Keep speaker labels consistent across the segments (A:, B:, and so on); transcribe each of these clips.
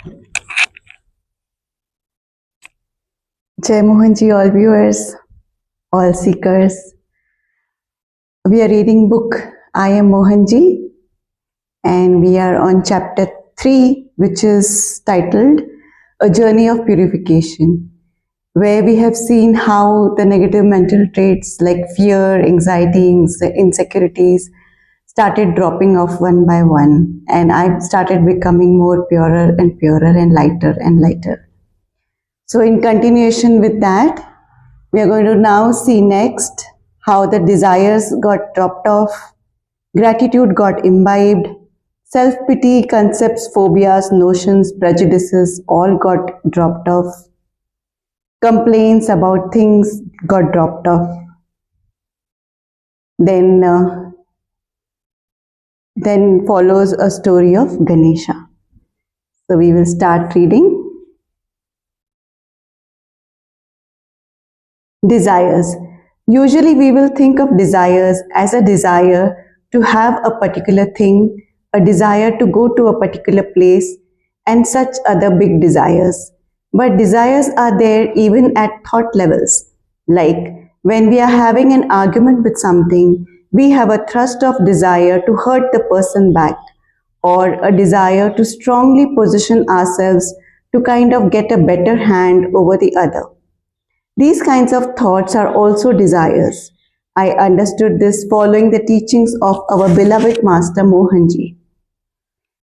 A: Jai Mohanji, all viewers, all seekers. We are reading book I Am Mohanji, and we are on chapter 3, which is titled A Journey of Purification, where we have seen how the negative mental traits like fear, anxiety, insecurities started dropping off one by one, and I started becoming more purer and lighter and lighter. So in continuation with that, we are going to now see next how the desires got dropped off, gratitude got imbibed, self-pity, concepts, phobias, notions, prejudices all got dropped off, complaints about things got dropped off. Then follows a story of Ganesha. So we will start reading. Desires. Usually we will think of desires as a desire to have a particular thing, a desire to go to a particular place, and such other big desires. But desires are there even at thought levels. Like when we are having an argument with something, we have a thrust of desire to hurt the person back, or a desire to strongly position ourselves to kind of get a better hand over the other. These kinds of thoughts are also desires. I understood this following the teachings of our beloved Master Mohanji.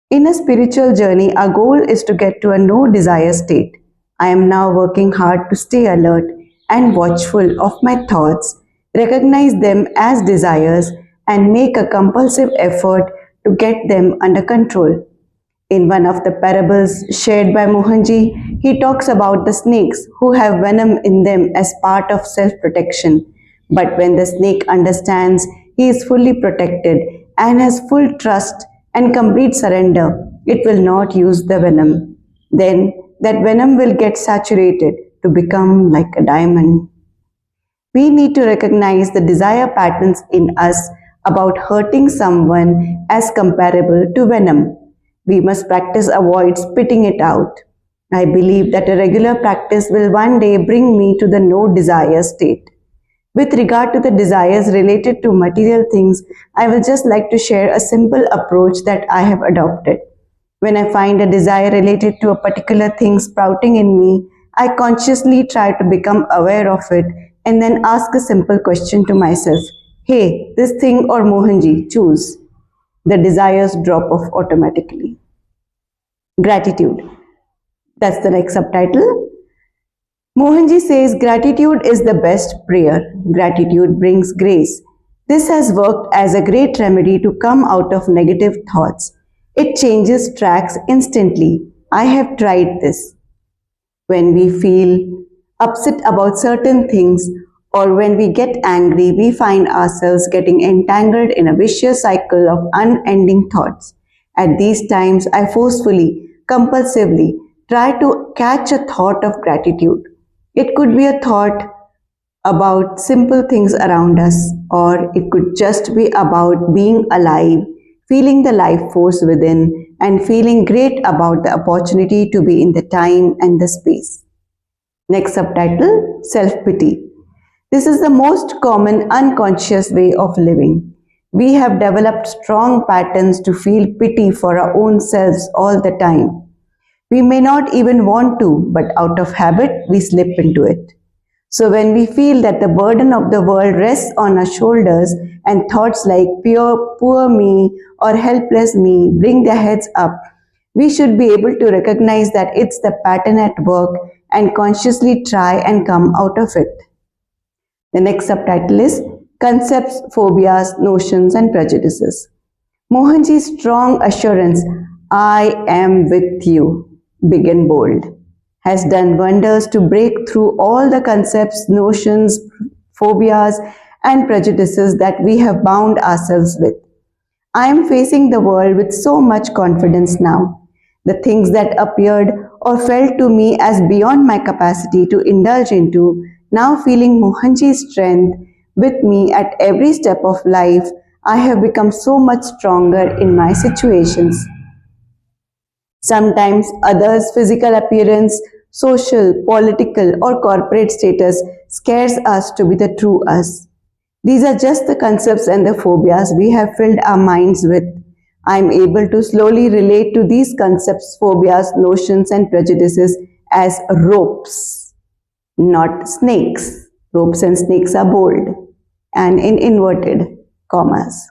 A: In a spiritual journey, our goal is to get to a no desire state. I am now working hard to stay alert and watchful of my thoughts, recognize them as desires, and make a compulsive effort to get them under control. In one of the parables shared by Mohanji, he talks about the snakes who have venom in them as part of self-protection. But when the snake understands he is fully protected and has full trust and complete surrender, it will not use the venom. Then that venom will get saturated to become like a diamond. We need to recognize the desire patterns in us about hurting someone as comparable to venom. We must practice avoid spitting it out. I believe that a regular practice will one day bring me to the no desire state. With regard to the desires related to material things, I will just like to share a simple approach that I have adopted. When I find a desire related to a particular thing sprouting in me, I consciously try to become aware of it and then ask a simple question to myself. Hey, this thing or Mohanji, choose. The desires drop off automatically. Gratitude. That's the next subtitle. Mohanji says gratitude is the best prayer. Gratitude brings grace. This has worked as a great remedy to come out of negative thoughts. It changes tracks instantly. I have tried this. When we feel upset about certain things, or when we get angry, we find ourselves getting entangled in a vicious cycle of unending thoughts. At these times, I forcefully, compulsively try to catch a thought of gratitude. It could be a thought about simple things around us, or it could just be about being alive, feeling the life force within, and feeling great about the opportunity to be in the time and the space. Next subtitle, self-pity. This is the most common unconscious way of living. We have developed strong patterns to feel pity for our own selves all the time. We may not even want to, but out of habit, we slip into it. So when we feel that the burden of the world rests on our shoulders and thoughts like poor me or helpless me bring their heads up, we should be able to recognize that it's the pattern at work and consciously try and come out of it. The next subtitle is Concepts, Phobias, Notions and Prejudices. Mohanji's strong assurance, I am with you, big and bold, has done wonders to break through all the concepts, notions, phobias and prejudices that we have bound ourselves with. I am facing the world with so much confidence now. The things that appeared or felt to me as beyond my capacity to indulge into, now feeling Mohanji's strength with me at every step of life, I have become so much stronger in my situations. Sometimes others' physical appearance, social, political, or corporate status scares us to be the true us. These are just the concepts and the phobias we have filled our minds with. I am able to slowly relate to these concepts, phobias, notions, and prejudices as ropes, not snakes. Ropes and snakes are bold and in inverted commas.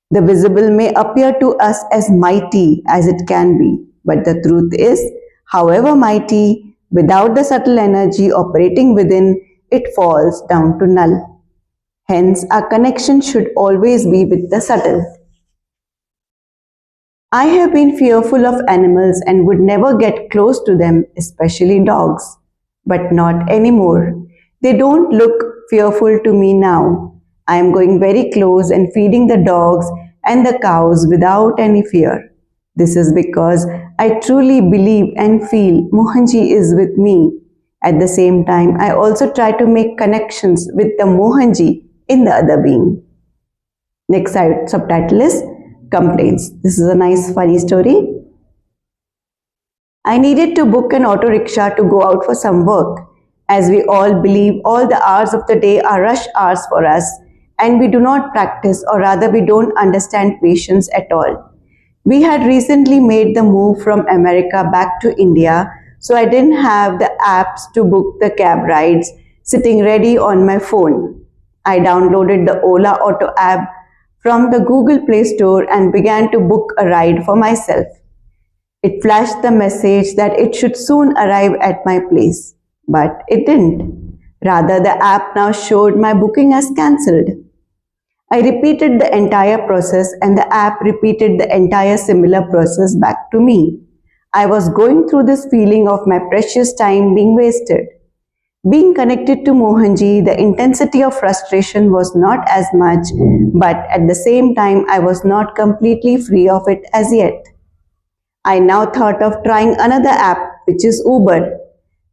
A: The visible may appear to us as mighty as it can be, but the truth is, however mighty, without the subtle energy operating within, it falls down to null. Hence, our connection should always be with the subtle. I have been fearful of animals and would never get close to them, especially dogs. But not anymore. They don't look fearful to me now. I am going very close and feeding the dogs and the cows without any fear. This is because I truly believe and feel Mohanji is with me. At the same time, I also try to make connections with the Mohanji in the other being. Next subtitle is Complaints. This is a nice funny story. I needed to book an auto rickshaw to go out for some work. As we all believe, all the hours of the day are rush hours for us, and we do not practice, or rather we don't understand patience at all. We had recently made the move from America back to India, so I didn't have the apps to book the cab rides sitting ready on my phone. I downloaded the Ola Auto app from the Google Play Store and began to book a ride for myself. It flashed the message that it should soon arrive at my place, but it didn't. Rather, the app now showed my booking as cancelled. I repeated the entire process and the app repeated the entire similar process back to me. I was going through this feeling of my precious time being wasted. Being connected to Mohanji, the intensity of frustration was not as much, but at the same time, I was not completely free of it as yet. I now thought of trying another app, which is Uber.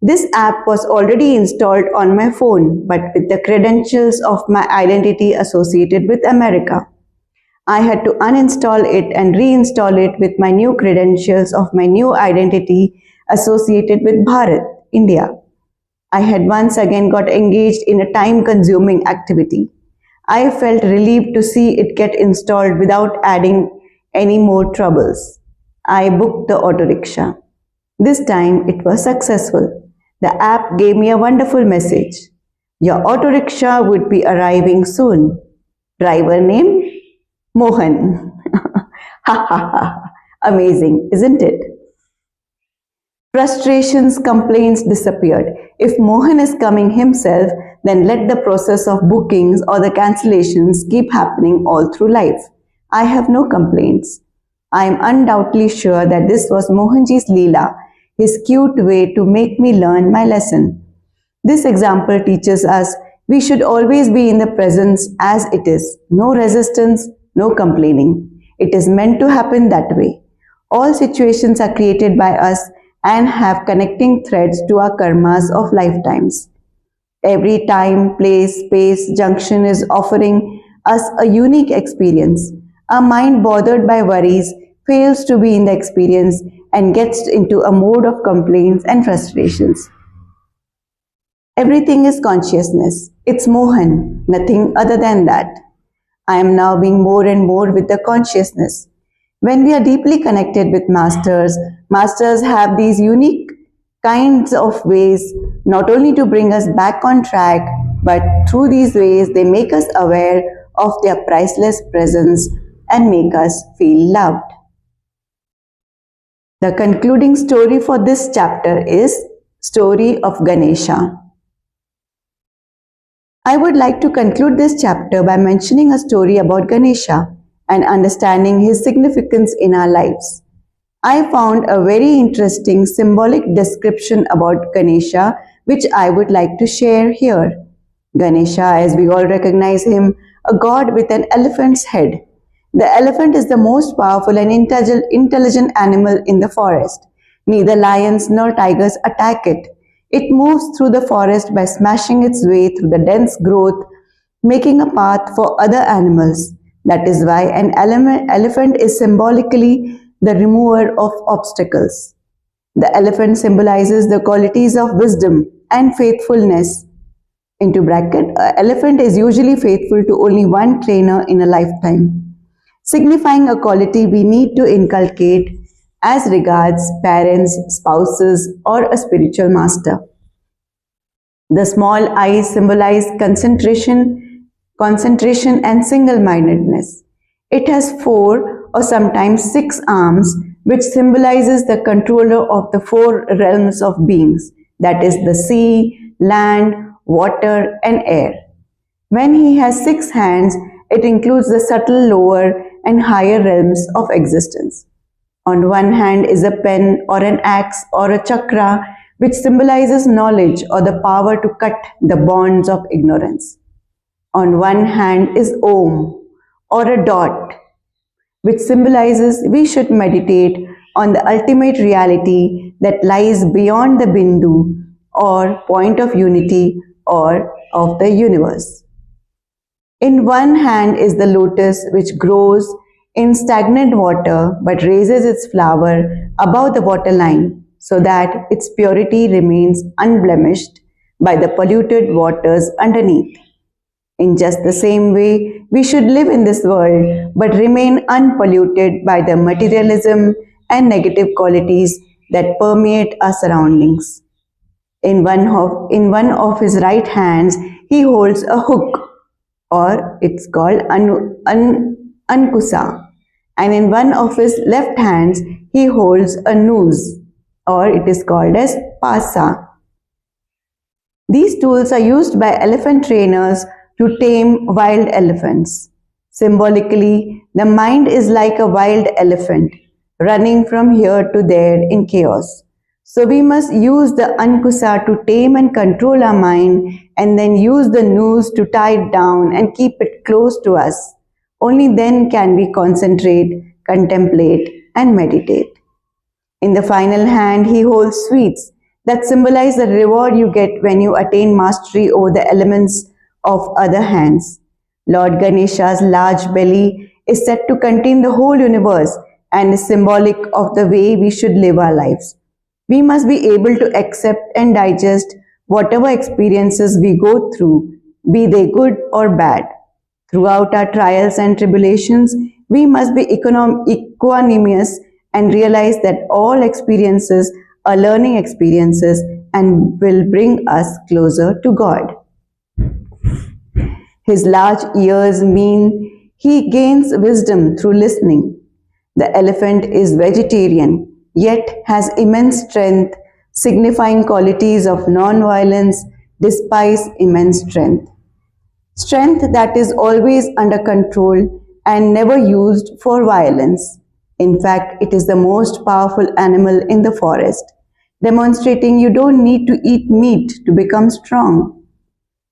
A: This app was already installed on my phone, but with the credentials of my identity associated with America. I had to uninstall it and reinstall it with my new credentials of my new identity associated with Bharat, India. I had once again got engaged in a time-consuming activity. I felt relieved to see it get installed without adding any more troubles. I booked the auto rickshaw. This time it was successful. The app gave me a wonderful message. Your auto rickshaw would be arriving soon. Driver name? Mohan. Ha ha ha. Amazing, isn't it? Frustrations, complaints disappeared. If Mohan is coming himself, then let the process of bookings or the cancellations keep happening all through life. I have no complaints. I am undoubtedly sure that this was Mohanji's Leela, his cute way to make me learn my lesson. This example teaches us we should always be in the presence as it is. No resistance, no complaining. It is meant to happen that way. All situations are created by us and have connecting threads to our karmas of lifetimes. Every time, place, space, junction is offering us a unique experience. Our mind, bothered by worries, fails to be in the experience and gets into a mode of complaints and frustrations. Everything is consciousness. It's Mohan, nothing other than that. I am now being more and more with the consciousness. When we are deeply connected with masters, masters have these unique kinds of ways not only to bring us back on track, but through these ways they make us aware of their priceless presence and make us feel loved. The concluding story for this chapter is Story of Ganesha. I would like to conclude this chapter by mentioning a story about Ganesha and understanding his significance in our lives. I found a very interesting symbolic description about Ganesha which I would like to share here. Ganesha, as we all recognize him, a god with an elephant's head. The elephant is the most powerful and intelligent animal in the forest. Neither lions nor tigers attack it. It moves through the forest by smashing its way through the dense growth, making a path for other animals. That is why an elephant is symbolically the remover of obstacles. The elephant symbolizes the qualities of wisdom and faithfulness. Into bracket, an elephant is usually faithful to only one trainer in a lifetime, signifying a quality we need to inculcate as regards parents, spouses, or a spiritual master. The small eyes symbolize concentration and single-mindedness. It has 4 or sometimes 6 arms, which symbolizes the controller of the 4 realms of beings, that is the sea, land, water, and air. When he has 6 hands, it includes the subtle lower and higher realms of existence. On one hand is a pen or an axe or a chakra, which symbolizes knowledge or the power to cut the bonds of ignorance. On one hand is Om or a dot, which symbolizes we should meditate on the ultimate reality that lies beyond the Bindu or point of unity or of the universe. In one hand is the lotus, which grows in stagnant water but raises its flower above the waterline so that its purity remains unblemished by the polluted waters underneath. In just the same way, we should live in this world but remain unpolluted by the materialism and negative qualities that permeate our surroundings. In one of his right hands, he holds a hook, or it's called ankusa, and in one of his left hands, he holds a noose, or it is called as pasa. These tools are used by elephant trainers to tame wild elephants. Symbolically, the mind is like a wild elephant, running from here to there in chaos. So we must use the ankusa to tame and control our mind, and then use the noose to tie it down and keep it close to us. Only then can we concentrate, contemplate, and meditate. In the final hand, he holds sweets that symbolize the reward you get when you attain mastery over the elements of other hands. Lord Ganesha's large belly is said to contain the whole universe and is symbolic of the way we should live our lives. We must be able to accept and digest whatever experiences we go through, be they good or bad. Throughout our trials and tribulations, we must be equanimous and realize that all experiences are learning experiences and will bring us closer to God. His large ears mean he gains wisdom through listening. The elephant is vegetarian, yet has immense strength, signifying qualities of non-violence despite immense strength. Strength that is always under control and never used for violence. In fact, it is the most powerful animal in the forest, demonstrating you don't need to eat meat to become strong.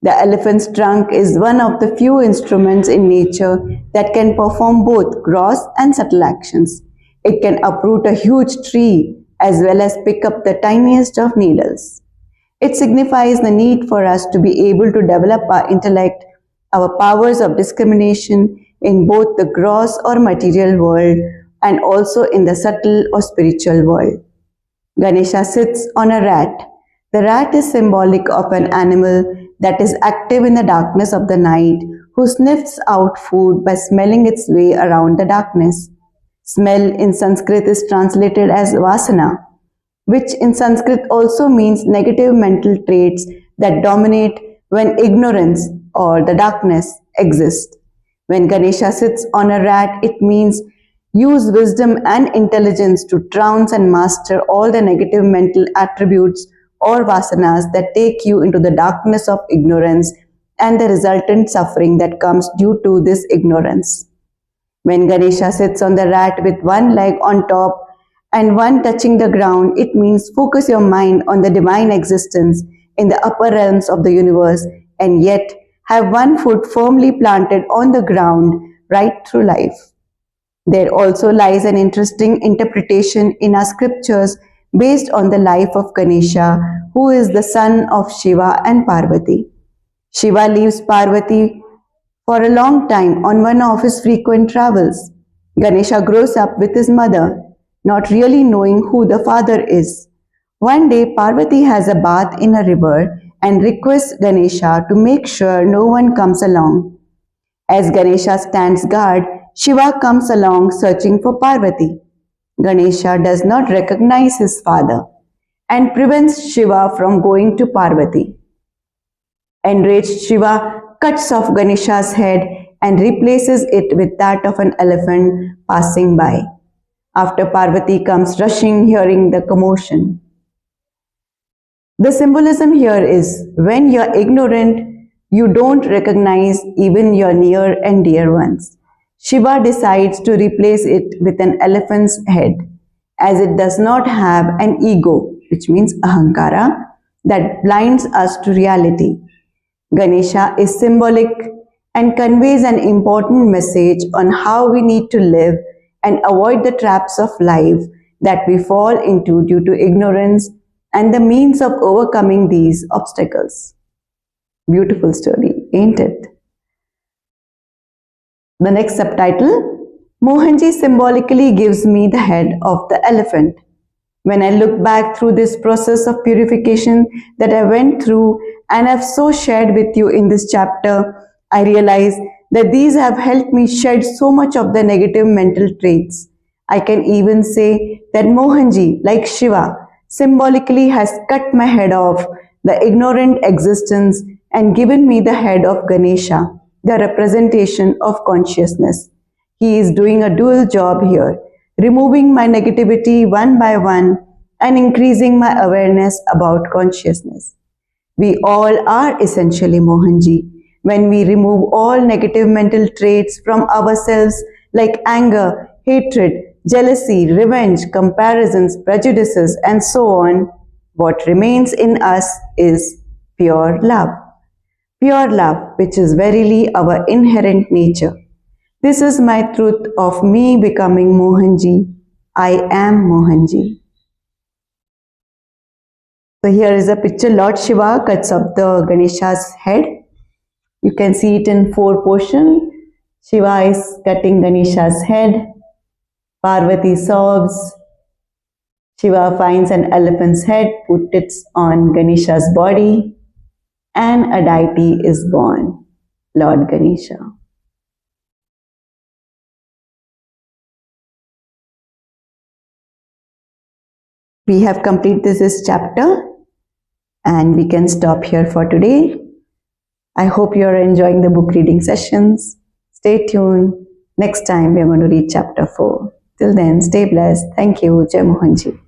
A: The elephant's trunk is one of the few instruments in nature that can perform both gross and subtle actions. It can uproot a huge tree as well as pick up the tiniest of needles. It signifies the need for us to be able to develop our intellect, our powers of discrimination in both the gross or material world and also in the subtle or spiritual world. Ganesha sits on a rat. The rat is symbolic of an animal that is active in the darkness of the night, who sniffs out food by smelling its way around the darkness. Smell in Sanskrit is translated as vasana, which in Sanskrit also means negative mental traits that dominate when ignorance or the darkness exists. When Ganesha sits on a rat, it means use wisdom and intelligence to trounce and master all the negative mental attributes or vasanas that take you into the darkness of ignorance and the resultant suffering that comes due to this ignorance. When Ganesha sits on the rat with one leg on top and one touching the ground, it means focus your mind on the divine existence in the upper realms of the universe and yet have one foot firmly planted on the ground right through life. There also lies an interesting interpretation in our scriptures based on the life of Ganesha, who is the son of Shiva and Parvati. Shiva leaves Parvati for a long time on one of his frequent travels. Ganesha grows up with his mother. not really knowing who the father is. One day, Parvati has a bath in a river and requests Ganesha to make sure no one comes along. As Ganesha stands guard, Shiva comes along searching for Parvati. Ganesha does not recognize his father and prevents Shiva from going to Parvati. Enraged, Shiva cuts off Ganesha's head and replaces it with that of an elephant passing by. After Parvati comes rushing, hearing the commotion. The symbolism here is when you are ignorant, you don't recognize even your near and dear ones. Shiva decides to replace it with an elephant's head, as it does not have an ego, which means ahankara, that blinds us to reality. Ganesha is symbolic and conveys an important message on how we need to live and avoid the traps of life that we fall into due to ignorance and the means of overcoming these obstacles. Beautiful story, ain't it? The next subtitle, Mohanji symbolically gives me the head of the elephant. When I look back through this process of purification that I went through and have so shared with you in this chapter, I realize that these have helped me shed so much of the negative mental traits. I can even say that Mohanji, like Shiva, symbolically has cut my head off the ignorant existence and given me the head of Ganesha, the representation of consciousness. He is doing a dual job here, removing my negativity one by one and increasing my awareness about consciousness. We all are essentially Mohanji when we remove all negative mental traits from ourselves like anger, hatred, jealousy, revenge, comparisons, prejudices, and so on. What remains in us is pure love. Pure love, which is verily our inherent nature. This is my truth of me becoming Mohanji. I am Mohanji. So here is a picture. Lord Shiva cuts off the Ganesha's head. You can see it in 4 portions. Shiva is cutting Ganesha's head. Parvati sobs. Shiva finds an elephant's head, puts it on Ganesha's body, and a deity is born, Lord Ganesha. We have completed this chapter and we can stop here for today. I hope you are enjoying the book reading sessions. Stay tuned. Next time we are going to read chapter 4. Till then, stay blessed. Thank you. Jai Mohanji.